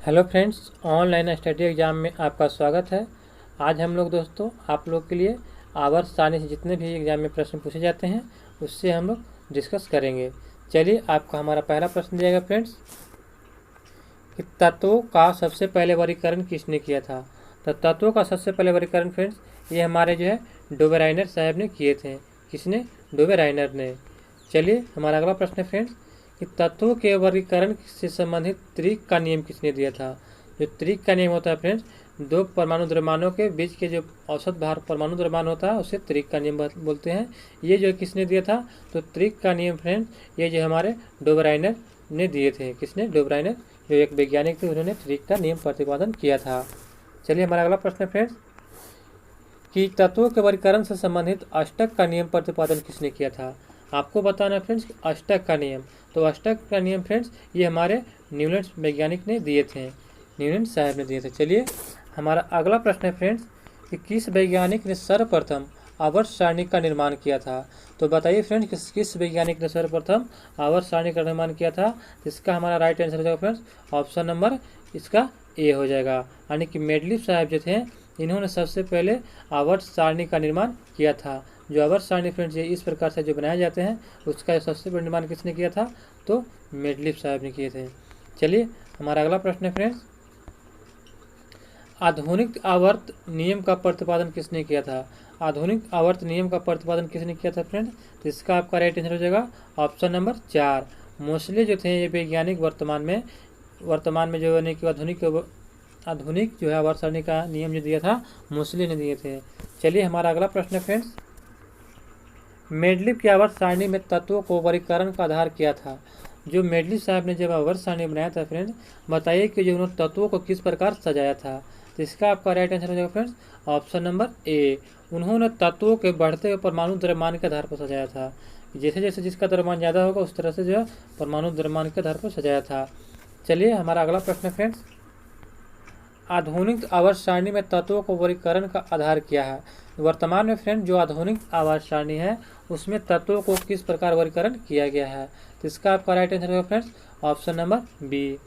Hello friends, online study exam में आपका स्वागत है। आज हम लोग दोस्तों आप लोग के लिए आवर्त सारणी से जितने भी एग्ज़ाम में प्रश्न पूछे जाते हैं उससे हम लोग डिस्कस करेंगे। चलिए, आपका हमारा पहला प्रश्न दिया गया फ्रेंड्स कि तत्वों का सबसे पहले वर्गीकरण किसने किया था। तो तत्वों का सबसे पहले वर्गीकरण फ्रेंड्स ये हमारे जो है डोबेराइनर साहब ने किए थे। किसने? डोबेराइनर ने। चलिए, हमारा अगला प्रश्न है फ्रेंड्स कि तत्वों के वर्गीकरण से संबंधित त्रिक का नियम किसने दिया था। जो त्रिक का नियम होता है फ्रेंड्स, दो परमाणु द्रव्यमानों के बीच के जो औसत भार परमाणु द्रव्यमान होता है उसे त्रिक का नियम बोलते हैं। ये जो किसने दिया था, तो त्रिक का नियम फ्रेंड्स ये जो हमारे डोबेराइनर ने दिए थे। किसने? डोबेराइनर, जो एक वैज्ञानिक थे, उन्होंने त्रिक का नियम प्रतिपादन किया था। चलिए, हमारा अगला प्रश्न है फ्रेंड्स कि तत्वों के वर्गीकरण से संबंधित अष्टक का नियम प्रतिपादन किसने किया था। आपको बताना फ्रेंड्स अष्टक का नियम। तो अष्टक का नियम फ्रेंड्स ये हमारे न्यूलैंड वैज्ञानिक ने दिए थे, न्यूलैंड साहब ने दिए थे। चलिए, हमारा अगला प्रश्न है फ्रेंड्स कि किस वैज्ञानिक ने सर्वप्रथम आवर्त सारणी का निर्माण किया था। तो बताइए फ्रेंड्स किस वैज्ञानिक ने सर्वप्रथम आवर्त सारणी का निर्माण किया था। इसका हमारा राइट आंसर हो जाएगा फ्रेंड्स ऑप्शन नंबर इसका ए हो जाएगा। यानी कि मेंडलीव साहब जो थे इन्होंने सबसे पहले आवर्त सारणी का निर्माण किया था। जो आवर्त सारणी फ्रेंड्स ये इस प्रकार से जो बनाए जाते हैं उसका सबसे पहले निर्माण किसने किया था, तो मेंडलीव साहब ने किए थे। चलिए, हमारा अगला प्रश्न है फ्रेंड्स आधुनिक आवर्त नियम का प्रतिपादन किसने किया था। आधुनिक आवर्त नियम का प्रतिपादन किसने किया था फ्रेंड्स, तो इसका आपका राइट आंसर हो जाएगा ऑप्शन नंबर 4। मोस्टली जो थे ये वैज्ञानिक वर्तमान में जो यानी कि आधुनिक जो है आवर्त सारणी का नियम जो दिया था मोस्टली ने दिए थे। चलिए, हमारा अगला प्रश्न है फ्रेंड्स मेंडलीव की आवर्त सारणी में तत्वों को वर्गीकरण का आधार किया था। जो मेंडलीव साहब ने जब आवर्त सारणी बनाया था फ्रेंड्स, बताइए कि जो उन्होंने तत्वों को किस प्रकार सजाया था। तो इसका आपका राइट आंसर हो जाएगा फ्रेंड्स ऑप्शन नंबर ए। उन्होंने तत्वों के बढ़ते हुए परमाणु द्रव्यमान के आधार पर सजाया था। जैसे जैसे जिसका द्रव्यमान ज़्यादा होगा उस तरह से जो है परमाणु द्रव्यमान के आधार पर सजाया था। चलिए, हमारा अगला प्रश्न है फ्रेंड्स आधुनिक आवर्त सारणी में तत्वों को वर्गीकरण का आधार क्या है। वर्तमान में फ्रेंड जो आधुनिक आवर्त सारणी है उसमें तत्वों को किस प्रकार वर्गीकरण किया गया है। तो इसका आपका राइट आंसर होगा फ्रेंड्स ऑप्शन नंबर बी।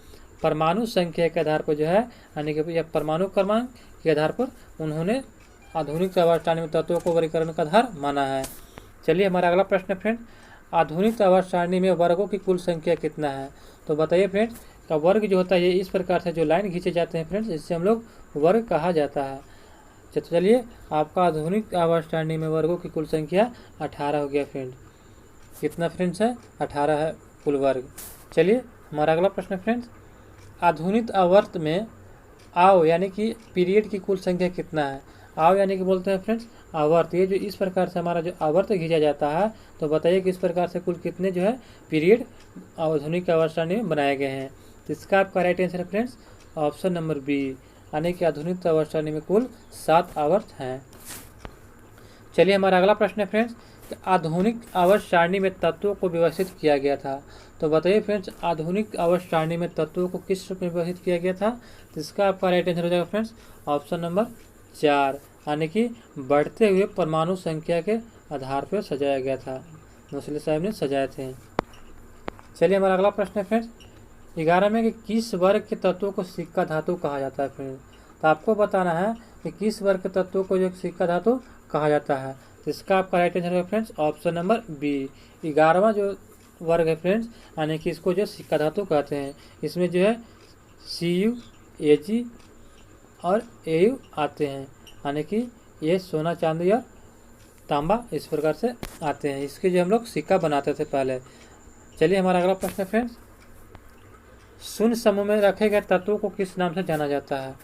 परमाणु संख्या के आधार पर जो है यानी कि परमाणु क्रमांक के आधार पर उन्होंने आधुनिक आवर्त सारणी में तत्वों को वर्गीकरण का आधार माना है। चलिए, हमारा अगला प्रश्न है फ्रेंड आधुनिक आवर्त सारणी में वर्गों की कुल संख्या कितना है। तो बताइए फ्रेंड्स का वर्ग जो होता है ये इस प्रकार से जो लाइन खींचे जाते हैं फ्रेंड्स इससे हम लोग वर्ग कहा जाता है। चलिए, आपका आधुनिक आवर्त सारणी में वर्गों की कुल संख्या 18 हो गया फ्रेंड। कितना फ्रेंड्स है? 18 है कुल वर्ग। चलिए, हमारा अगला प्रश्न फ्रेंड्स आधुनिक आवर्त में आव यानी कि पीरियड की कुल संख्या कितना है। आव यानी कि बोलते हैं फ्रेंड्स आवर्त, ये जो इस प्रकार से हमारा जो आवर्त खींचा जाता है तो बताइए कि इस प्रकार से कुल कितने जो है पीरियड आधुनिक आवर्त सारणी में बनाए गए हैं। तो इसका आपका राइट आंसर है फ्रेंड्स ऑप्शन नंबर बी, यानी कि आधुनिक आवर्त सारणी में कुल 7 आवर्त हैं। चलिए, हमारा अगला प्रश्न है फ्रेंड्स कि आधुनिक आवर्त सारणी में तत्वों को व्यवस्थित किया गया था। तो बताइए फ्रेंड्स आधुनिक आवर्त सारणी में तत्वों को किस रूप में व्यवस्थित किया गया था। तो इसका आपका राइट आंसर हो जाएगा फ्रेंड्स ऑप्शन नंबर 4, यानी कि बढ़ते हुए परमाणु संख्या के आधार पर सजाया गया था। मोस्टली साहब ने सजाए थे। चलिए, हमारा अगला प्रश्न है फ्रेंड्स 11 में कि किस वर्ग के तत्वों को सिक्का धातु कहा जाता है फ्रेंड। तो आपको बताना है कि किस वर्ग के तत्वों को जो सिक्का धातु कहा जाता है। तो इसका आपका राइट आंसर है फ्रेंड्स ऑप्शन नंबर बी। 11वां जो वर्ग है फ्रेंड्स यानी कि इसको जो सिक्का धातु कहते हैं। इसमें जो है Cu, Ag और Au आते हैं, यानी कि ये सोना चांदी और तांबा इस प्रकार से आते हैं। इसके जो हम लोग सिक्का बनाते थे पहले। चलिए, हमारा अगला प्रश्न है फ्रेंड्स शून्य समूह में रखे गए तत्वों को किस नाम से जाना जाता है।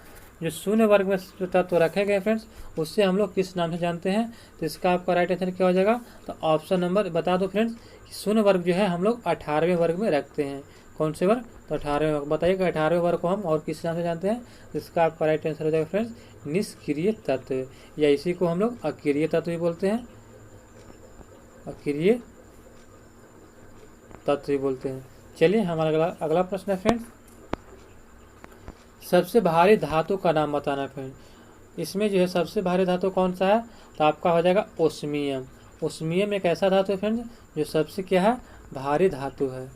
जो शून्य वर्ग में जो तत्व रखे गए फ्रेंड्स उससे हम लोग किस नाम से जानते हैं। तो इसका आपका राइट आंसर क्या हो जाएगा। तो ऑप्शन नंबर बता दो फ्रेंड्स कि शून्य वर्ग जो है हम लोग 18वें वर्ग में रखते हैं। कौन से वर्ग? तो 18वें वर्ग। बताइएगा 18वें वर्ग को हम और किस नाम से जानते हैं। तो इसका आपका राइट आंसर हो जाएगा फ्रेंड्स निष्क्रिय तत्व, या इसी को हम लोग अक्रिय तत्व भी बोलते हैं। अक्रिय तत्व भी बोलते हैं। चलिए, हमारा अगला प्रश्न है फ्रेंड्स सबसे भारी धातु का नाम बताना फ्रेंड। इसमें जो है सबसे भारी धातु कौन सा है। तो आपका हो जाएगा ओस्मियम। ओस्मियम एक ऐसा धातु है फ्रेंड जो सबसे क्या है भारी धातु है।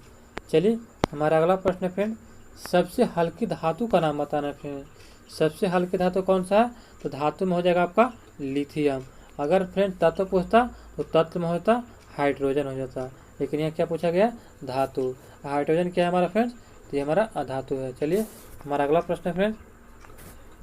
चलिए, हमारा अगला प्रश्न है फ्रेंड सबसे हल्की धातु का नाम बताना फ्रेंड। सबसे हल्की धातु कौन सा है? तो धातु में हो जाएगा आपका लिथियम। अगर फ्रेंड तत्व पूछता तो तत्व में होता हाइड्रोजन हो जाता, लेकिन यहाँ क्या पूछा गया? धातु। हाइड्रोजन क्या है हमारा फ्रेंड्स? तो ये हमारा अधातु है। चलिए हमारा अगला प्रश्न है फ्रेंड्स,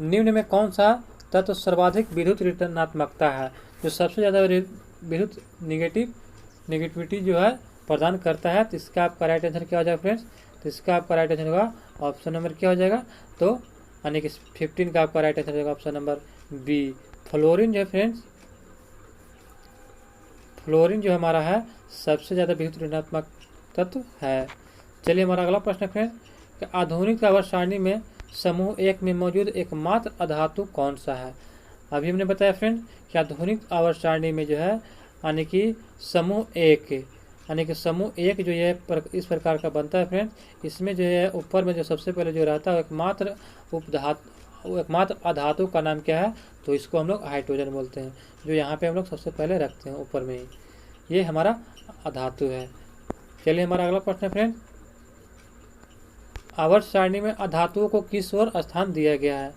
निम्न में कौन सा तत्व सर्वाधिक विद्युत ऋणात्मकता है? जो सबसे ज़्यादा विद्युत निगेटिविटी जो है प्रदान करता है, तो इसका आपका राइट आंसर क्या हो जाएगा फ्रेंड्स? तो इसका आपका राइट आंसर होगा ऑप्शन नंबर क्या हो जाएगा? तो यानी कि 15 का आपका राइट आंसर होगा ऑप्शन नंबर बी। फ्लोरीन जो है फ्रेंड्स, फ्लोरीन जो हमारा है सबसे ज़्यादा विद्युत ऋणात्मक तत्व है। चलिए हमारा अगला प्रश्न है फ्रेंड्स, कि आधुनिक आवर्त सारणी में समूह 1 में मौजूद एकमात्र अधातु कौन सा है? अभी हमने बताया फ्रेंड कि आधुनिक आवर्त सारणी में जो है यानी कि समूह 1 यानी कि समूह 1 जो है इस प्रकार का बनता है फ्रेंड। इसमें जो है ऊपर में जो सबसे पहले जो रहता है एकमात्र एकमात्र अधातु का नाम क्या है? तो इसको हम लोग हाइड्रोजन बोलते हैं, जो यहाँ पे हम लोग सबसे पहले रखते हैं ऊपर में ही। ये हमारा अधातु है। चलिए हमारा अगला प्रश्न है फ्रेंड, आवर्त सारणी में अधातुओं को किस ओर स्थान दिया गया है?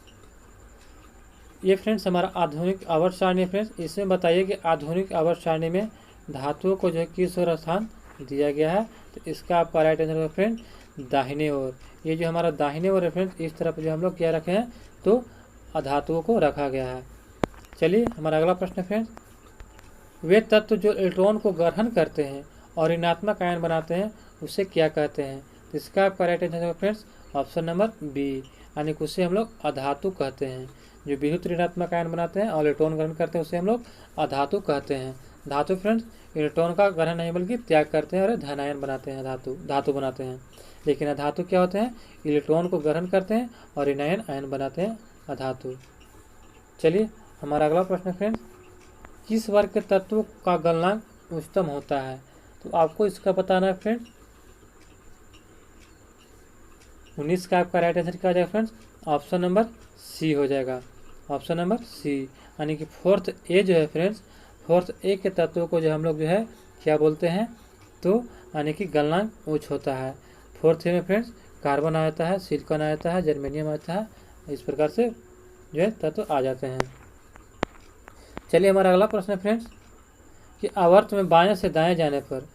ये फ्रेंड्स हमारा आधुनिक आवर्त सारणी फ्रेंड्स, इसमें बताइए कि आधुनिक आवर्त सारणी में धातुओं को जो है किस ओर स्थान दिया गया है? तो इसका आपका राइट आंसर है फ्रेंड दाहिने ओर। ये जो हमारा दाहिने ओर है फ्रेंड्स, इस तरफ जो हम लोग क्या रखे हैं? तो अधातुओं को रखा गया है। चलिए हमारा अगला प्रश्न है फ्रेंड्स, वे तत्व जो इलेक्ट्रॉन को ग्रहण करते हैं और ऋणात्मक आयन बनाते हैं उसे क्या कहते हैं? तो इसका आपका राइट आंसर है फ्रेंड्स ऑप्शन नंबर बी, यानी कि उसे हम लोग अधातु कहते हैं। जो विद्युत ऋणात्मक आयन बनाते हैं और इलेक्ट्रॉन ग्रहण करते हैं उसे हम लोग अधातु कहते हैं। धातु फ्रेंड्स इलेक्ट्रॉन का ग्रहण नहीं बल्कि त्याग करते हैं और धन आयन बनाते हैं, धातु बनाते हैं। लेकिन अधातु क्या होते हैं? इलेक्ट्रॉन को ग्रहण करते हैं और ऋणायन आयन बनाते हैं, अधातु। चलिए हमारा अगला प्रश्न फ्रेंड्स, किस वर्ग के तत्वों का गलनांक उच्चतम होता है? तो आपको इसका बताना है फ्रेंड्स। 19 का आपका राइट आंसर क्या हो जाएगा फ्रेंड्स? ऑप्शन नंबर सी हो जाएगा, ऑप्शन नंबर सी। यानी कि फोर्थ ए जो है फ्रेंड्स, फोर्थ ए के तत्वों को जो हम लोग जो है क्या बोलते हैं? तो यानी कि गलनांक उच्च होता है। फोर्थ ए में फ्रेंड्स कार्बन आ जाता है, सिलिकॉन आ जाता है, जर्मेनियम आता है, इस प्रकार से जो है तत्व आ जाते हैं। चलिए हमारा अगला प्रश्न है फ्रेंड्स, कि आवर्त में बाएं से दाएं जाने पर,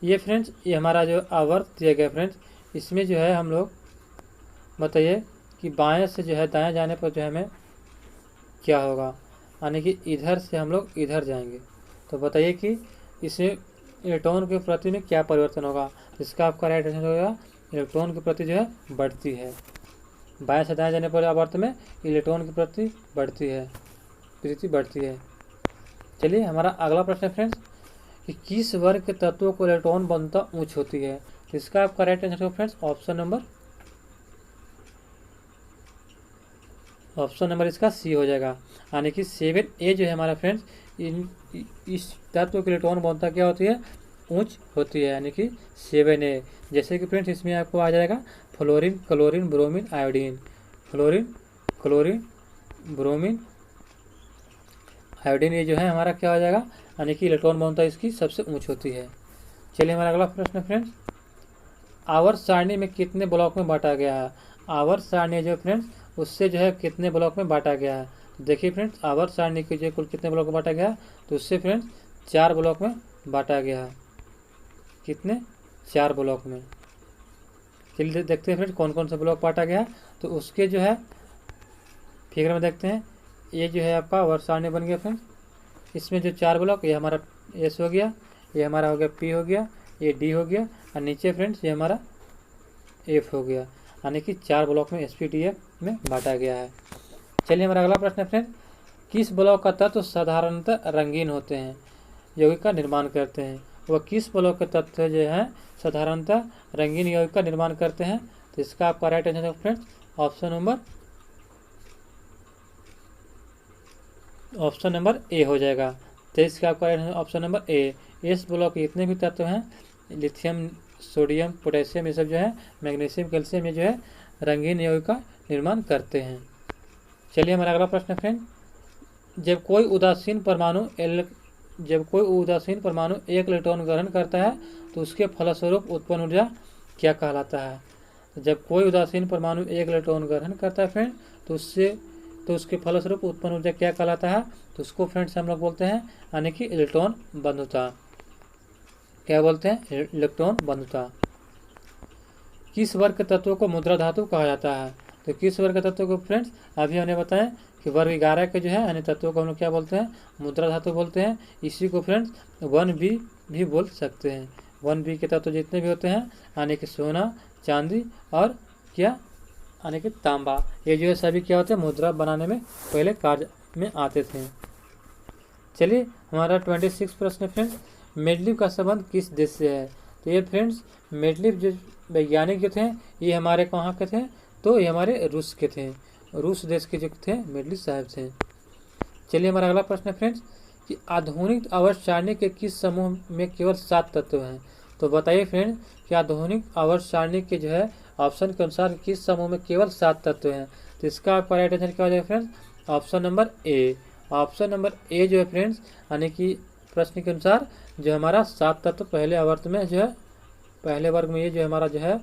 ये फ्रेंड्स ये हमारा जो आवर्त दिया गया फ्रेंड्स, इसमें जो है हम लोग बताइए कि बाएं से जो है दाएं जाने पर जो है हमें क्या होगा? यानी कि इधर से हम लोग इधर जाएंगे, तो बताइए कि इसमें इलेक्ट्रॉन के प्रति में क्या परिवर्तन होगा? इसका आपका राइट आंसर होगा इलेक्ट्रॉन की प्रति जो है बढ़ती है। बाएं से दाएं जाने पर आवर्त में इलेक्ट्रॉन की प्रति बढ़ती है, प्रीति बढ़ती है। चलिए हमारा अगला प्रश्न है फ्रेंड्स, कि किस वर्ग के तत्वों को इलेक्ट्रॉन बंधुता उच्च होती है? तो इसका आपका राइट आंसर होगा फ्रेंड्स ऑप्शन नंबर इसका सी हो जाएगा। यानी कि 7A जो है हमारा फ्रेंड्स, इस तत्व की इलेक्ट्रॉन बंधुता क्या होती है? उच्च होती है, यानी कि 7A। जैसे कि फ्रेंड्स इसमें आपको आ जाएगा fluorine, chlorine, bromine, iodine. Fluorine, chlorine, bromine, iodine, ये जो है हमारा क्या हो जाएगा? यानी कि इलेक्ट्रॉन बंधुता इसकी सबसे ऊंच होती है। चलिए हमारा अगला प्रश्न फ्रेंड्स, आवर्त सारणी में कितने ब्लॉक में बांटा गया है? आवर्त सारणी जो फ्रेंड्स उससे जो है कितने ब्लॉक में बांटा गया है? देखिए फ्रेंड्स आवर्त सारणी के जो कुल कितने ब्लॉक में बांटा गया है? तो उससे फ्रेंड्स 4 ब्लॉक में बांटा गया है। कितने? 4 ब्लॉक में। चलिए देखते हैं फ्रेंड्स कौन कौन से ब्लॉक बांटा गया है। तो उसके जो है फिगर में देखते हैं, ये जो है आपका आवर्त सारणी बन गया फ्रेंड्स। इसमें जो 4 ब्लॉक, ये हमारा एस हो गया, ये हमारा हो गया पी हो गया, ये डी हो गया, और नीचे फ्रेंड्स ये हमारा एफ हो गया। यानी कि 4 ब्लॉक में SPTF में बांटा गया है। चलिए हमारा अगला प्रश्न है फ्रेंड, किस ब्लॉक का तत्व साधारणतः रंगीन होते हैं, यौगिक का निर्माण करते हैं? वह किस ब्लॉक के तत्व जो है साधारणतः रंगीन यौगिक का निर्माण करते हैं? तो इसका आपका राइट आंसर है फ्रेंड्स ऑप्शन नंबर ए हो जाएगा। तो इसका आपका right answer option number A. इस ब्लॉक के जितने भी तत्व हैं, लिथियम, सोडियम, पोटेशियम, ये सब जो है, मैग्नीशियम, कैल्शियम, ये जो है रंगीन यौगिक का निर्माण करते हैं। चलिए हमारा अगला प्रश्न फ्रेंड, जब कोई उदासीन परमाणु एक इलेक्ट्रॉन ग्रहण करता है तो उसके फलस्वरूप उत्पन्न ऊर्जा क्या कहलाता है? तो जब कोई उदासीन परमाणु एक इलेक्ट्रॉन ग्रहण करता है फ्रेंड, तो उसके फलस्वरूप उत्पन्न ऊर्जा क्या कहलाता है, तो उसको फ्रेंड्स हम लोग बोलते हैं यानी कि इलेक्ट्रॉन बंधुता। क्या बोलते हैं, इलेक्ट्रॉन बंधुता। किस वर्ग के तत्वों को मुद्रा धातु कहा जाता है, तो किस वर्ग के तत्वों को फ्रेंड्स अभी हमने बताया कि वर्ग 11 के जो है यानी तत्वों को हम लोग क्या बोलते हैं, मुद्रा धातु बोलते हैं। इसी को फ्रेंड्स 1B भी बोल सकते हैं। 1B के तत्व जितने भी होते हैं यानी कि सोना, चांदी और क्या यानी कि तांबा, ये जो है सभी क्या होते हैं, मुद्रा बनाने में पहले कार्य में आते थे। चलिए हमारा 26 प्रश्न फ्रेंड्स, मेडलिव का संबंध किस देश से है, तो ये फ्रेंड्स मेडलिव जो वैज्ञानिक जो थे ये हमारे कहाँ के थे, तो ये हमारे रूस के थे, रूस देश के जो थे मेडलिव साहब थे। चलिए हमारा अगला प्रश्न है फ्रेंड्स कि आधुनिक आवर्त सारणी के किस समूह में केवल 7 तत्व हैं, तो बताइए फ्रेंड्स कि आधुनिक आवर्त सारणी के जो है ऑप्शन के अनुसार किस समूह में केवल 7 तत्व हैं, तो इसका आपका राइट आंसर क्या हो जाएगा friends, option number A. Option number A जो है फ्रेंड्स यानी कि प्रश्न के अनुसार जो हमारा 7 तत्व पहले आवर्त में जो है, पहले वर्ग में ये जो हमारा जो है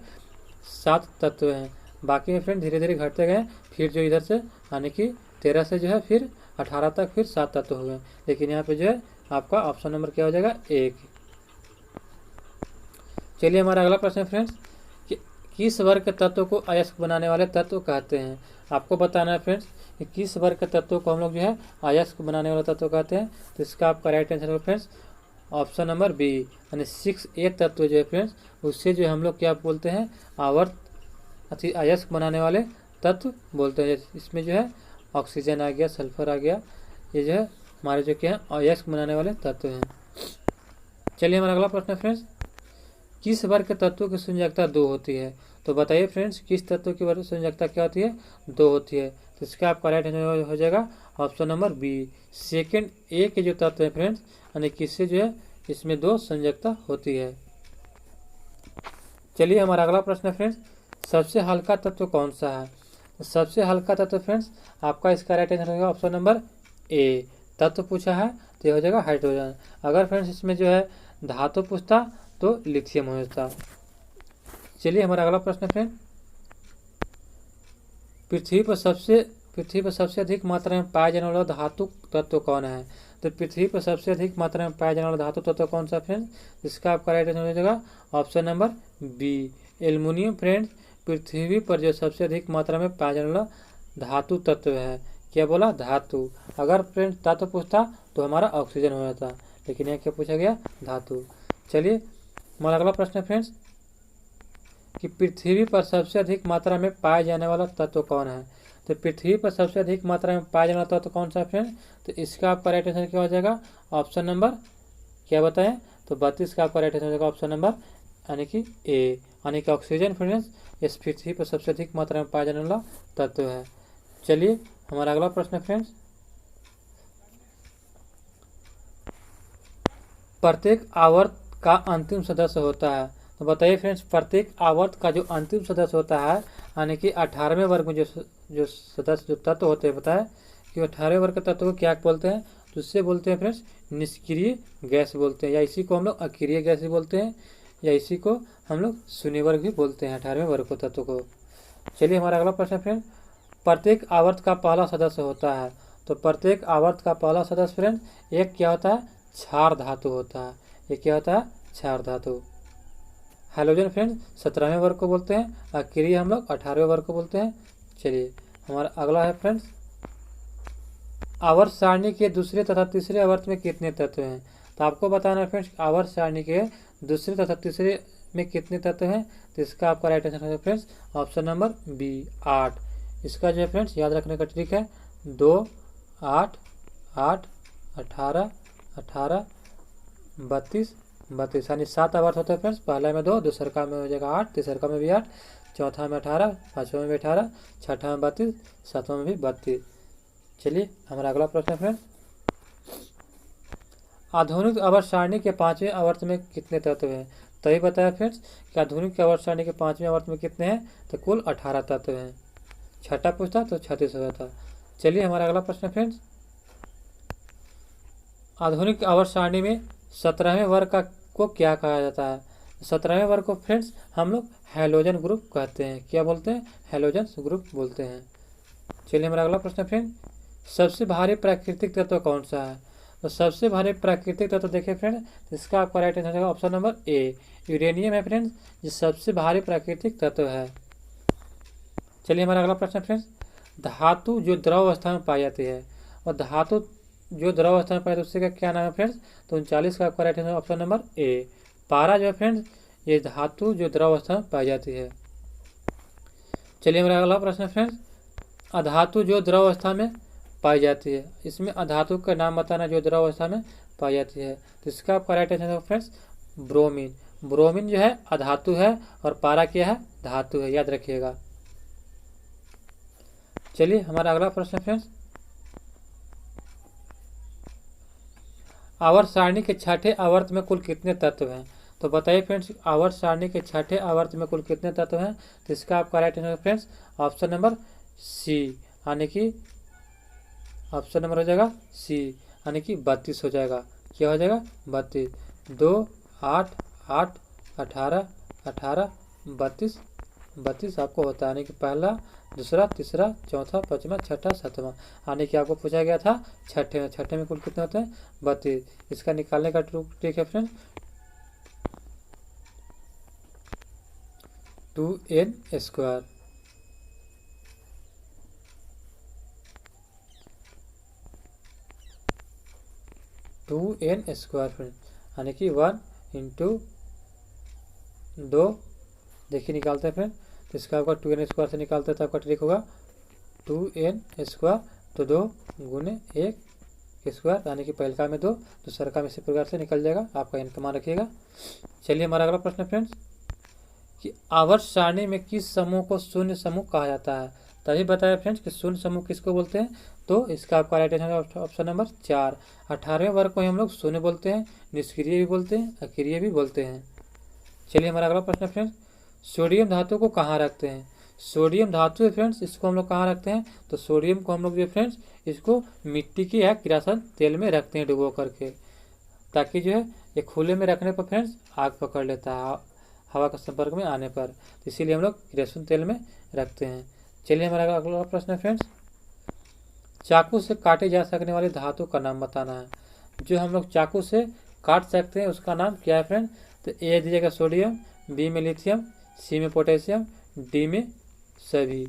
7 तत्व हैं। बाकी में फ्रेंड धीरे धीरे घटते गए, फिर जो इधर से यानी कि 13 से जो है फिर 18 तक फिर 7 तत्व हो गए, लेकिन यहाँ पे जो है आपका ऑप्शन नंबर क्या हो जाएगा, 1। चलिए हमारा अगला प्रश्न है फ्रेंड्स कि किस वर्ग के तत्व को अयस्क बनाने वाले तत्व कहते हैं। आपको बताना है फ्रेंड्स कि किस वर्ग के तत्व को हम लोग जो है अयस्क बनाने वाले तत्व कहते हैं, तो इसका आपका राइट आंसर है फ्रेंड्स ऑप्शन नंबर बी, यानी 6A तत्व जो है फ्रेंड्स उससे जो हम लोग क्या बोलते हैं, आवर्त अयस्क बनाने वाले तत्व बोलते हैं। इसमें जो है ऑक्सीजन आ गया, सल्फर आ गया, ये जो है हमारे जो क्या है अयस्क बनाने वाले तत्व हैं। चलिए हमारा अगला प्रश्न है फ्रेंड्स, किस वर्ग के तत्वों की संयोजकता 2 होती है, तो बताइए फ्रेंड्स किस तत्व की वर्ग संयोजकता क्या होती है, 2 होती है, तो इसका आपका राइट आंसर हो जाएगा ऑप्शन नंबर बी, सेकेंड ए के जो तत्व है फ्रेंड्स यानी किससे जो है इसमें 2 संयोजकता होती है। चलिए हमारा अगला प्रश्न है फ्रेंड्स, सबसे हल्का तत्व कौन सा है, तो सबसे हल्का तत्व फ्रेंड्स आपका इसका राइट आंसर होगा ऑप्शन नंबर ए, तत्व पूछा है तो ये हो जाएगा हाइड्रोजन। अगर फ्रेंड्स इसमें जो है धातु पूछता तो लिथियम हो जाता। चलिए हमारा अगला प्रश्न फ्रेंड, पृथ्वी पर सबसे अधिक मात्रा में पाया जाने वाला धातु तत्व कौन है, तो पृथ्वी पर सबसे अधिक मात्रा में पाया जाने वाला धातु तत्व कौन सा फ्रेंड, इसका आपका राइट आंसर हो जाएगा option number B, aluminium. Friends पृथ्वी पर जो सबसे अधिक मात्रा में पाया जाने वाला धातु तत्व है, क्या बोला, धातु। अगर फ्रेंड्स तत्व पूछता तो हमारा ऑक्सीजन हो जाता, लेकिन यहाँ क्या पूछा गया, धातु। चलिए हमारा अगला प्रश्न है फ्रेंड्स कि पृथ्वी पर सबसे अधिक मात्रा में पाए जाने वाला तत्व कौन है, तो पृथ्वी पर सबसे अधिक मात्रा में पाया जाने वाला तत्व कौन सा है फ्रेंड, तो इसका आपका राइट आंसर क्या हो जाएगा ऑप्शन नंबर क्या बताएं, तो 32 का आपका राइट आंसर हो जाएगा ऑप्शन नंबर यानी कि ए, यानी कि ऑक्सीजन फ्रेंड्स इस पृथ्वी पर सबसे अधिक मात्रा में पाया जाने वाला तत्व है। चलिए हमारा अगला प्रश्न है फ्रेंड्स, प्रत्येक आवर्त का अंतिम सदस्य होता है, तो बताइए फ्रेंड्स प्रत्येक आवर्त का जो अंतिम सदस्य होता है यानी कि 18वें वर्ग में जो सदस्य जो तत्व होते हैं, बताया कि 18वें वर्ग के तत्व को क्या बोलते हैं, तो उससे बोलते हैं फ्रेंड्स निष्क्रिय गैस बोलते हैं, या इसी को हम लोग अक्रिय गैस भी बोलते हैं, या इसी को हम लोग शून्य वर्ग भी बोलते हैं 18वें वर्ग के तत्व को। चलिए हमारा अगला प्रश्न फ्रेंड, प्रत्येक आवर्त का पहला सदस्य होता है, तो प्रत्येक आवर्त का पहला सदस्य फ्रेंड एक क्या होता है, क्षार धातु होता है, ये क्या होता है, क्षार धातु। हाइड्रोजन फ्रेंड्स 17वें वर्ग को बोलते हैं, अक्रिय हम लोग 18वें वर्ग को बोलते हैं। चलिए हमारा अगला है फ्रेंड्स, आवर्त सारणी के दूसरे तथा तीसरे आवर्त में कितने तत्व हैं, तो आपको बताना है फ्रेंड्स आवर्त सारणी के दूसरे तथा तीसरे में कितने तत्व हैं, तो इसका आपका राइट आंसर है फ्रेंड्स ऑप्शन नंबर बी 8। इसका जो है फ्रेंड्स याद रखने का ट्रिक है 2 8 8 18 18 32 32 यानी 7 आवर्त होते हैं फ्रेंड्स, पहला में 2, दूसरा में हो जाएगा 8, तीसरा में भी 8, चौथा में 18, पाँचवा में भी 18, छठा में 32, सातवां में भी 32। चलिए हमारा अगला प्रश्न है फ्रेंड्स, आधुनिक आवर्त सारणी के 5वें आवर्त में कितने तत्व हैं, तभी बताया फ्रेंड्स कि आधुनिक आवर्त सारणी के 5वें आवर्त में कितने हैं, तो कुल 18 तत्व हैं, छठा पूछता तो 36 हो जाता। चलिए हमारा अगला प्रश्न है फ्रेंड्स, आधुनिक आवर्त सारणी में 17वें वर्ग को क्या कहा जाता है, 17वें वर्ग को फ्रेंड्स हम लोग हैलोजन ग्रुप कहते हैं। क्या बोलते हैं? हैलोजन ग्रुप बोलते हैं। चलिए हमारा अगला प्रश्न फ्रेंड, सबसे भारी प्राकृतिक तत्व कौन सा है? तो सबसे भारी प्राकृतिक तत्व देखिए फ्रेंड, इसका आपका राइट आंसर होगा ऑप्शन नंबर ए, यूरेनियम है फ्रेंड्स, ये सबसे भारी प्राकृतिक तत्व है। चलिए हमारा अगला प्रश्न फ्रेंड्स, धातु जो द्रव अवस्था में पाई जाती है, और धातु जो द्रव अवस्था में पाई जाती है उससे का क्या नाम है फ्रेंड्स? तो 39 का आपका right answer option number A, पारा जो है फ्रेंड्स, ये धातु जो द्रव अवस्था में पाई जाती है। चलिए हमारा अगला प्रश्न फ्रेंड्स, अधातु जो द्रव अवस्था में पाई जाती है, इसमें अधातु का नाम बताना जो द्रव अवस्था में पाई जाती है। तो इसका आपका राइट आंसर है फ्रेंड्स ब्रोमीन। ब्रोमीन जो है अधातु है और पारा क्या है? धातु है, याद रखिएगा। चलिए हमारा अगला प्रश्न फ्रेंड्स, आवर्त सारणी के छठे आवर्त में कुल कितने तत्व हैं? तो बताइए फ्रेंड्स, आवर्त सारणी के छठे आवर्त में कुल कितने तत्व हैं? तो इसका आपका right answer friends option number C, यानी कि ऑप्शन नंबर हो जाएगा सी, यानी कि 32 हो जाएगा। क्या हो जाएगा? 32। 2, 8, 8, 18, 18, 32, 32 आपको होता है, यानी कि पहला, दूसरा, तीसरा, चौथा, पांचवा, छठा, सातवां, यानी कि आपको पूछा गया था छठे में। छठे में कुल कितने होते हैं? 32। इसका निकालने का ट्रिक है फ्रेंड 2n²। फ्रेंड, यानी कि 1 × 2, देखिए निकालते हैं फ्रेंड, तो इसका आपका 2n² से निकालते हैं तो आपका ट्रिक होगा 2n², तो 2 × 1², यानी कि पहले का में 2, दूसरा का में इसी प्रकार से निकल जाएगा, आपका n का मान रखिएगा। चलिए हमारा अगला प्रश्न फ्रेंड्स, कि आवर्त सारणी में किस समूह को शून्य समूह कहा जाता है? तभी बताया फ्रेंड्स कि शून्य समूह किसको बोलते हैं? तो इसका आपका राइट आंसर ऑप्शन नंबर 4, 18वें वर्ग को हम लोग शून्य बोलते हैं, निष्क्रिय भी बोलते हैं, अक्रिय भी बोलते हैं। चलिए हमारा अगला प्रश्न फ्रेंड्स, सोडियम धातु को कहाँ रखते हैं? सोडियम धातु है फ्रेंड्स, इसको हम लोग कहाँ रखते हैं? तो सोडियम को हम लोग जो फ्रेंड्स इसको मिट्टी के या किरासन तेल में रखते हैं डुबो करके, ताकि जो है ये खुले में रखने पर फ्रेंड्स आग पकड़ लेता है हवा के संपर्क में आने पर, तो इसीलिए हम लोग किरासन तेल में रखते हैं। चलिए हमारा अगला प्रश्न है फ्रेंड्स, चाकू से काटे जा सकने वाली धातु का नाम बताना है। जो हम लोग चाकू से काट सकते हैं उसका नाम क्या है फ्रेंड? तो ए दीजिएगा सोडियम, बी में लिथियम, सी में पोटेशियम, डी में सभी।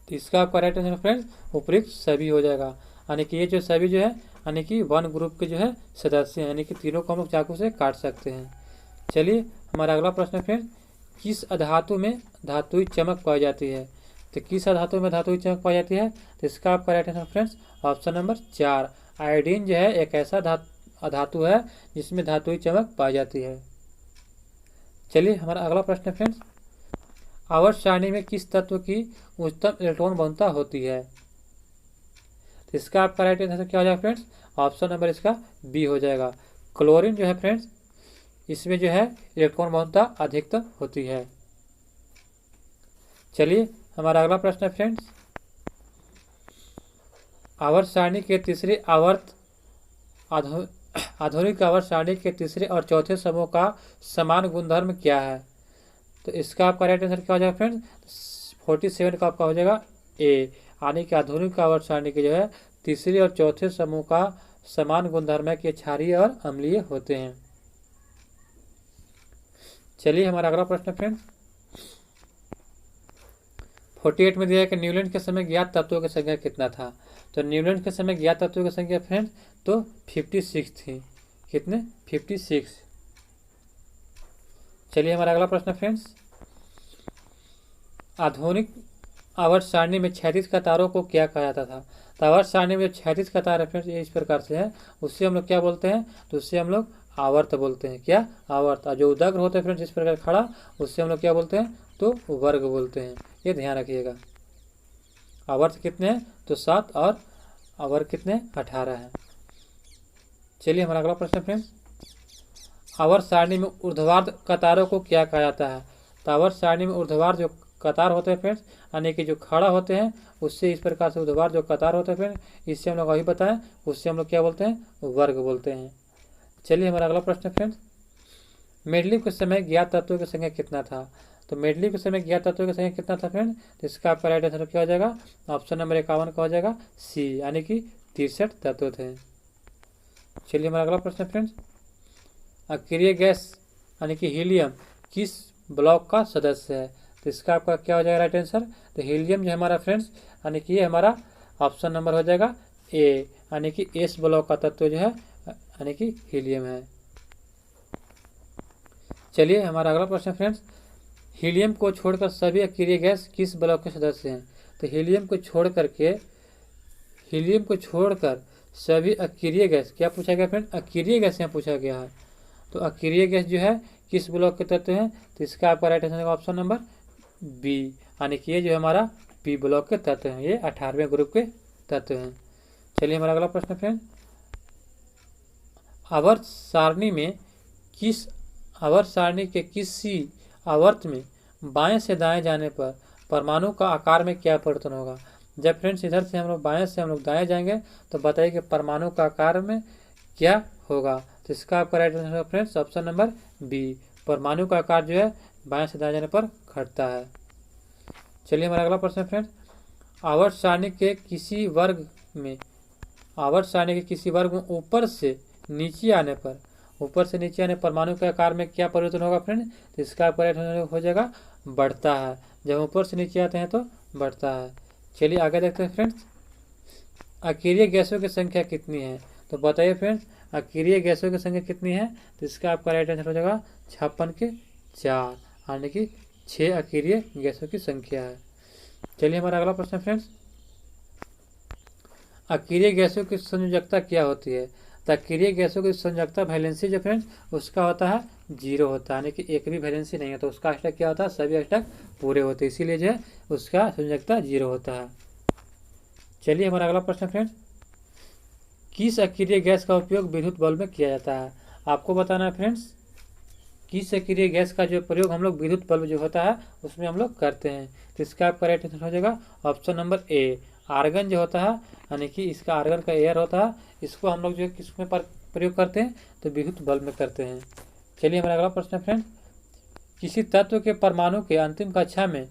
तो इसका आपका राइट आंसर फ्रेंड्स उपयुक्त सभी हो जाएगा, यानी कि ये जो सभी जो है यानी कि 1 ग्रुप के जो है सदस्य हैं, यानी कि तीनों को हम लोग चाकू से काट सकते हैं। चलिए हमारा अगला प्रश्न फ्रेंड, किस अधातु में धातुई चमक पाई जाती है? तो किस अधातु में धातुई चमक पाई जाती है? तो इसका आपका right answer friends option number 4, iodine जो है एक ऐसा अधातु है जिसमें धातुई चमक पाई जाती है। चलिए हमारा अगला प्रश्न फ्रेंड्स, आवर्त सारणी में किस तत्व की उच्चतम इलेक्ट्रॉन बहुलता होती है? तो इसका आपका राइट आंसर क्या हो जाएगा फ्रेंड्स? ऑप्शन नंबर इसका बी हो जाएगा, क्लोरीन जो है फ्रेंड्स, इसमें जो है इलेक्ट्रॉन बहुलता अधिकतम होती है। चलिए हमारा अगला प्रश्न है फ्रेंड्स, आवर्त सारणी के तीसरे आधुनिक आवर्त सारणी के तीसरे और चौथे समूह का समान गुणधर्म क्या है? तो इसका आपका राइट आंसर क्या हो जाएगा फ्रेंड्स? 47 का आपका हो जाएगा ए, यानी कि आधुनिक आवर्त सारणी के जो है तीसरे और चौथे समूह का समान गुणधर्म है कि क्षारीय और अम्लीय होते हैं। चलिए हमारा अगला प्रश्न फ्रेंड्स, 48 में दिया है कि न्यूलैंड के समय ज्ञात तत्वों की संख्या कितना था? तो न्यूलैंड के समय ज्ञात तत्वों की संख्या फ्रेंड्स तो 56 थी। कितने? 56। चलिए हमारा अगला प्रश्न फ्रेंड्स, आधुनिक आवर्त सारणी में क्षैतिज कतारों को क्या कहा जाता था? तो आवर्त सारणी में क्षैतिज कतार है फ्रेंड्स ये इस प्रकार से है, उससे हम लोग क्या बोलते हैं? तो उससे हम लोग आवर्त बोलते हैं। क्या? आवर्त। जो उदग्र होते हैं फ्रेंड्स इस प्रकार खड़ा, उससे हम लोग क्या बोलते हैं? तो वर्ग बोलते हैं, ये ध्यान रखिएगा। आवर्त कितने हैं? तो 7 और वर्ग कितने? 18 है। चलिए हमारा अगला प्रश्न फ्रेंड्स, आवर्त सारणी में ऊर्ध्वाधर कतारों को क्या कहा जाता है? तो आवर्त सारणी में ऊर्ध्वाधर जो कतार होते हैं फ्रेंड्स, यानी कि जो खड़ा होते हैं उससे इस प्रकार से ऊर्ध्वाधर जो कतार होते हैं फ्रेंड्स, इससे हम लोग अभी बताएं, उससे हम लोग क्या बोलते हैं? वर्ग बोलते हैं। चलिए हमारा अगला प्रश्न फ्रेंड्स, मेडलिव के समय ज्ञात तत्वों की संख्या कितना था? तो मेडलिव के समय ज्ञात तत्वों की संख्या कितना था फ्रेंड? तो इसका आपका राइट आंसर क्या हो जाएगा? ऑप्शन नंबर 51 का हो जाएगा सी, यानी कि 63 तत्व थे। चलिए हमारा अगला प्रश्न फ्रेंड्स, अक्रिय गैस यानी कि हीलियम किस ब्लॉक का सदस्य है? तो इसका आपका क्या हो जाएगा राइट आंसर? तो हीलियम जो हमारा फ्रेंड्स यानी कि ये हमारा ऑप्शन नंबर हो जाएगा ए, यानी कि एस ब्लॉक का तत्व जो है यानी कि हीलियम है। चलिए हमारा अगला प्रश्न फ्रेंड्स, हीलियम को छोड़कर सभी अक्रिय गैस किस ब्लॉक के सदस्य हैं? तो हीलियम को छोड़कर सभी अक्रिय गैस, क्या पूछा गया फ्रेंड? अक्रिय गैस यहाँ पूछा गया है। तो अक्रिय गैस जो है किस ब्लॉक के तत्व हैं? तो इसका आपका right answer option number B, यानी कि ये जो हमारा बी ब्लॉक के तत्व हैं, ये 18वें ग्रुप के तत्व हैं। चलिए हमारा अगला प्रश्न फ्रेंड, आवर्त सारणी के किसी आवर्त में बाएं से दाएं जाने पर परमाणु का आकार में क्या परिवर्तन होगा? जब फ्रेंड्स इधर से हम लोग बाएं से हम लोग दाएं जाएंगे तो बताइए कि परमाणु का आकार में क्या होगा? तो इसका आपका right answer friends option number B, परमाणु का आकार जो है बाएं से दाएं जाने पर घटता है। चलिए हमारा अगला प्रश्न फ्रेंड्स, आवर्त सारणी के किसी वर्ग में ऊपर से नीचे आने परमाणु के आकार में क्या परिवर्तन होगा फ्रेंड? तो इसका आपका राइट आंसर हो जाएगा बढ़ता है। जब ऊपर से नीचे आते हैं तो बढ़ता है। चलिए आगे देखते हैं फ्रेंड्स, अक्रिय गैसों की संख्या कितनी है? तो बताइए फ्रेंड्स, अक्रिय गैसों की संख्या कितनी है? तो इसका आपका राइट आंसर हो जाएगा 56 के 4, यानी कि 6 अक्रिय गैसों की संख्या है। चलिए हमारा अगला प्रश्न फ्रेंड्स, अक्रिय गैसों की संयोजकता क्या होती है? तो अक्रिय गैसों की संयोजकता वैलेंसी जो फ्रेंड्स उसका होता है 0 होता है, यानी कि एक भी वैलेंसी नहीं है, तो उसका अष्टक क्या होता है? सभी अष्टक पूरे होते हैं, इसीलिए जो है उसका संयोजकता 0 होता है। चलिए हमारा अगला प्रश्न फ्रेंड्स, किस अक्रिय गैस का उपयोग विद्युत बल्ब में किया जाता है? आपको बताना है फ्रेंड्स, किस अक्रिय गैस का जो प्रयोग हम लोग विद्युत बल्ब जो होता है उसमें हम लोग करते हैं? तो इसका आपका राइट आंसर हो जाएगा ऑप्शन नंबर ए, आर्गन जो होता है, यानी कि इसका आर्गन का एयर होता है, इसको हम लोग जो किसमें प्रयोग करते हैं? तो विद्युत बल्ब में करते हैं। चलिए हमारा अगला प्रश्न फ्रेंड, किसी तत्व के परमाणु के अंतिम कक्षा में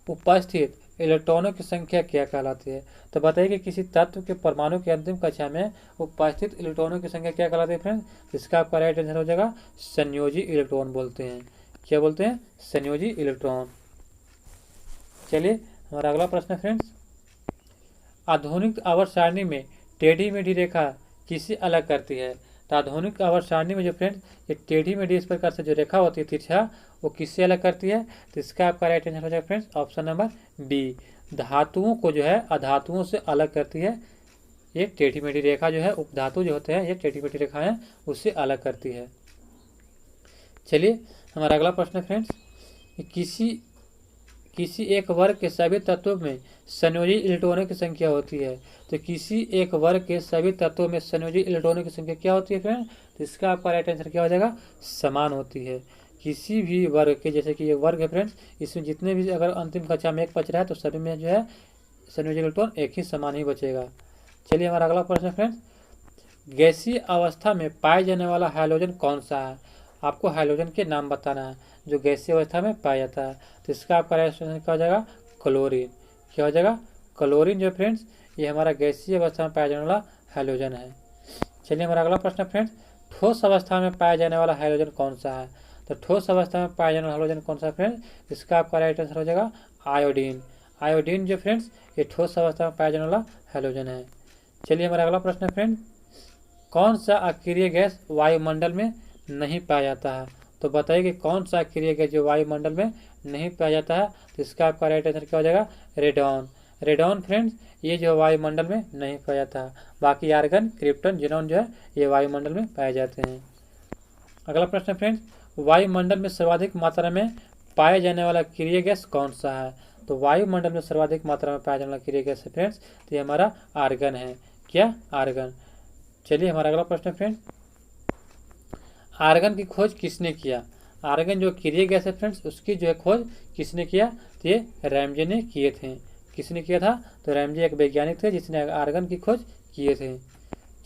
उपस्थित इलेक्ट्रॉनों की संख्या क्या कहलाती है? तो बताइए कि किसी तत्व के परमाणु के अंतिम कक्षा में उपस्थित इलेक्ट्रॉनों की संख्या क्या कहलाती है फ्रेंड? इसका आपका राइट आंसर हो जाएगा संयोजी इलेक्ट्रॉन बोलते हैं। क्या बोलते हैं? संयोजी इलेक्ट्रॉन। चलिए हमारा अगला प्रश्न फ्रेंड्स, आधुनिक आवर्त सारणी में टेढ़ी मेढ़ी रेखा किसे अलग करती है? तो आधुनिक आवर्त सारणी में जो फ्रेंड्स ये टेढ़ी मेढ़ी इस प्रकार से जो रेखा होती है तिरछा, वो किससे अलग करती है? तो इसका आपका राइट आंसर हो जाएगा फ्रेंड्स ऑप्शन नंबर बी, धातुओं को जो है अधातुओं से अलग करती है। ये टेढ़ी मेढ़ी रेखा जो है उपधातु जो होते हैं ये टेढ़ी मेढ़ी रेखाएं उससे अलग करती है। चलिए हमारा अगला प्रश्न फ्रेंड्स, किसी एक वर्ग के सभी तत्वों में संयोजी इलेक्ट्रॉनों की संख्या होती है। तो किसी एक वर्ग के सभी तत्वों में संयोजी इलेक्ट्रॉनों की संख्या क्या होती है फ्रेंड? तो इसका आपका राइट आंसर क्या हो जाएगा? समान होती है। किसी भी वर्ग के, जैसे कि ये वर्ग है फ्रेंड्स, इसमें जितने भी अगर अंतिम कक्षा में एक बच रहा है तो सभी में जो है संयोजी इलेक्ट्रॉन एक ही समान ही बचेगा। चलिए हमारा अगला प्रश्न फ्रेंड्स, गैसीय अवस्था में पाए जाने वाला हाइड्रोजन कौन सा है? आपको हाइड्रोजन के नाम बताना है जो गैसीय अवस्था में पाया जाता है। तो इसका आपका राइट आंसर क्या हो जाएगा? क्लोरीन। क्या हो जाएगा? क्लोरीन जो फ्रेंड्स ये हमारा गैसीय अवस्था में पाया जाने वाला हाइड्रोजन है। चलिए हमारा अगला प्रश्न फ्रेंड्स, ठोस अवस्था में पाया जाने वाला हाइड्रोजन कौन सा है? तो ठोस अवस्था में पाया जाने वाला हाइड्रोजन कौन सा फ्रेंड्स? इसका आपका राइट आंसर हो जाएगा आयोडीन। आयोडीन जो फ्रेंड्स ये ठोस अवस्था में पाया जाने वाला हाइड्रोजन है। चलिए हमारा अगला प्रश्न फ्रेंड, कौन सा अक्रिय गैस वायुमंडल में नहीं पाया जाता है? तो बताइए कि कौन सा अक्रिय गैस जो वायुमंडल में नहीं पाया जाता है? तो इसका आपका राइट आंसर क्या हो जाएगा? रेडॉन। रेडॉन फ्रेंड्स ये जो वायुमंडल में नहीं पाया जाता है, बाकी आर्गन, क्रिप्टन, जिनॉन जो है ये वायुमंडल में पाए जाते हैं। अगला प्रश्न फ्रेंड्स, वायुमंडल में सर्वाधिक मात्रा में पाए जाने वाला अक्रिय गैस कौन सा है? तो वायुमंडल में सर्वाधिक मात्रा में पाया जाने वाला अक्रिय गैस है फ्रेंड्स तो ये हमारा आर्गन है। क्या? आर्गन। चलिए हमारा अगला प्रश्न फ्रेंड्स, आर्गन की खोज किसने किया? आर्गन जो अक्रिय गैस है फ्रेंड्स उसकी जो है खोज किसने किया? तो ये रैमजे ने किए थे। किसने किया था? तो रैमजे एक वैज्ञानिक थे जिसने आर्गन की खोज किए थे।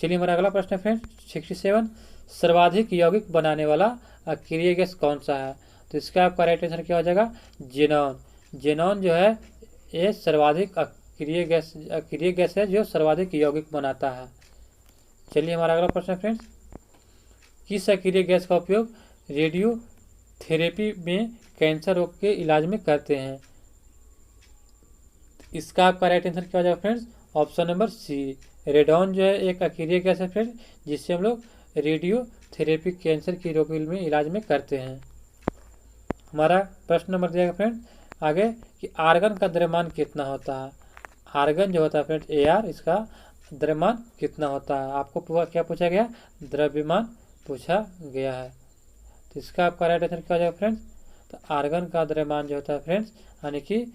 चलिए हमारा अगला प्रश्न फ्रेंड्स 67, सर्वाधिक यौगिक बनाने वाला अक्रिय गैस कौन सा है? तो इसका आपका राइट आंसर क्या हो जाएगा? जेनॉन। जेनॉन जो है ये सर्वाधिक अक्रिय गैस है जो सर्वाधिक यौगिक बनाता है। चलिए हमारा अगला प्रश्न है फ्रेंड्स, किस अक्रिय गैस का उपयोग रेडियोथेरेपी में कैंसर रोग के इलाज में करते हैं? इसका आपका राइट आंसर क्या हो जाएगा friends? Option number C, radon जो है एक अक्रिय गैस है फ्रेंड्स, जिससे हम लोग रेडियोथेरेपी कैंसर की रोग में इलाज में करते हैं। हमारा प्रश्न नंबर दिया गया फ्रेंड आगे कि आर्गन का द्रव्यमान कितना होता है? आर्गन जो होता है फ्रेंड AR, इसका द्रव्यमान कितना होता है? आपको क्या पूछा गया? द्रव्यमान पूछा गया है। तो इसका आपका राइट आंसर क्या हो जाएगा फ्रेंड्स? तो आर्गन का द्रव्यमान जो होता है फ्रेंड्स, यानी कि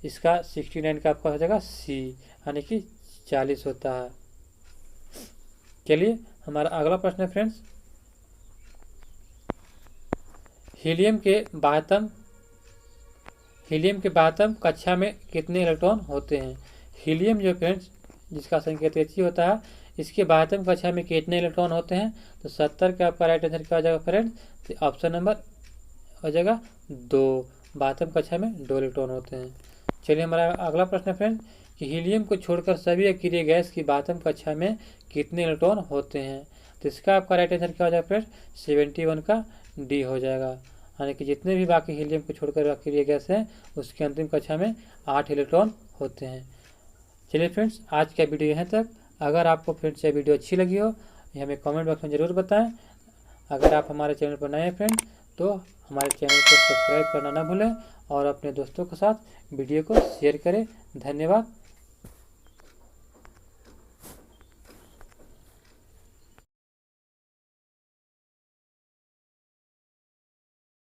इसका 69 का आपका हो जाएगा सी, यानी कि 40 होता है। चलिए हमारा अगला प्रश्न है फ्रेंड्स, हीलियम के बाह्यतम कक्षा में कितने इलेक्ट्रॉन होते हैं? हीलियम जो फ्रेंड्स जिसका संकेत He होता है, इसके बाह्यतम कक्षा में कितने इलेक्ट्रॉन होते हैं? तो 70 का आपका राइट आंसर क्या हो जाएगा फ्रेंड्स? तो ऑप्शन नंबर हो जाएगा 2, बाह्यतम कक्षा में 2 इलेक्ट्रॉन होते हैं। चलिए हमारा अगला प्रश्न है फ्रेंड्स कि हीलियम को छोड़कर सभी अक्रिय गैस की बाह्यतम कक्षा में कितने इलेक्ट्रॉन होते हैं? तो इसका आपका राइट आंसर क्या हो जाएगा फ्रेंड्स? 71 का डी हो जाएगा, यानी कि जितने भी बाकी हीलियम को छोड़कर अक्रिय गैस हैं उसकी अंतिम कक्षा में 8 इलेक्ट्रॉन होते हैं। चलिए फ्रेंड्स आज का वीडियो यहाँ तक। अगर आपको फ्रेंड्स ये वीडियो अच्छी लगी हो ये हमें कमेंट बॉक्स में ज़रूर बताएं। अगर आप हमारे चैनल पर नए हैं फ्रेंड तो हमारे चैनल को सब्सक्राइब करना ना भूलें और अपने दोस्तों के साथ वीडियो को शेयर करें। धन्यवाद।